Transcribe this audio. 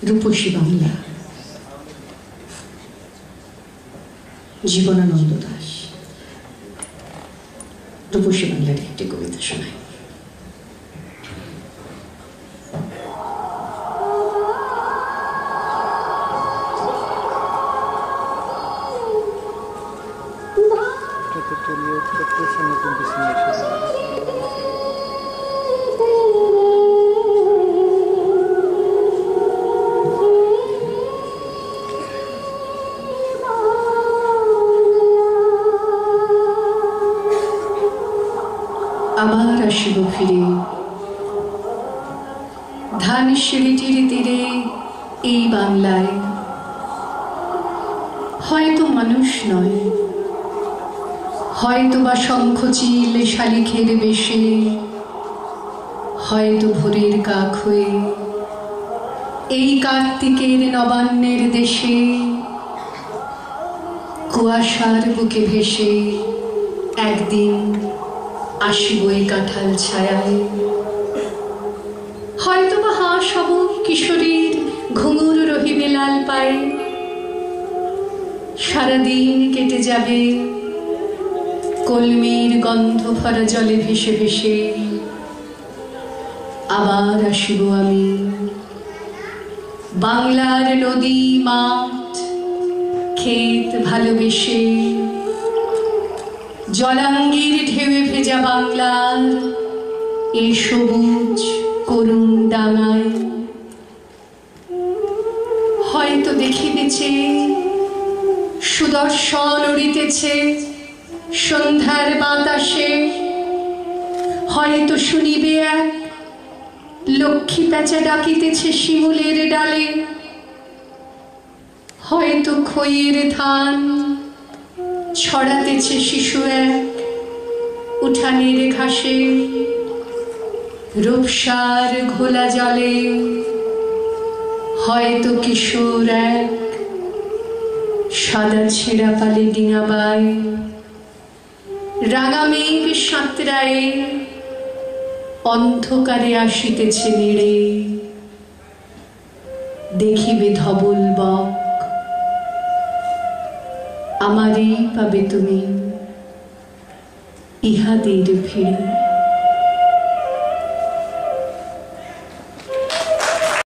রূপসী বাংলা, জীবনানন্দ দাশ। রূপসী বাংলার একটি কবিতা শোনায়। আবার আসিব ফিরে ধানসিঁড়িটির তীরে এই বাংলায়, হয়তো মানুষ নয়, হয়তো বা শঙ্খচিল শালিখের বেশে, হয়তো ভোরের কাক হয়ে এই কার্তিকের নবান্নের দেশে কুয়াশার বুকে ভেসে একদিন আসিব এই কাঁঠাল ছায়ায়। হয়তো বা হাঁস হব কিশোরীর ঘুঙুর রহিবে লাল পায়ে, সারাদিন কেটে যাবে কলমির গন্ধ ভরা জলে ভেসে ভেসে। আবার আসিব আমি বাংলার নদী মাঠ ক্ষেত ভালোবেসে, জলাঙ্গির ঢেউয়ে ভেজা বাংলার এই সবুজ করুণ ডাঙায়। হয়তো দেখিতেছে সুদর্শন উড়িতেছে সন্ধ্যার বাতাসে, হয়তো শুনিবে এক লক্ষ্মী প্যাঁচা ডাকিতেছে শিমুলের ডালে, হয়তো খইয়ের ধান ছড়াতেছে শিশু এক উঠানের ঘাসে, রূপসার ঘোলা জলে হয়তো কিশোর এক সাদা ছেঁড়া পালে ডিঙাবায়, রাঙা মেঘ সাঁতরায়ে অন্ধকারে আসিতেছে নেড়ে। দেখিবে ধবল বক, আমারই পাবে তুমি ইহাদের ভিড়ে।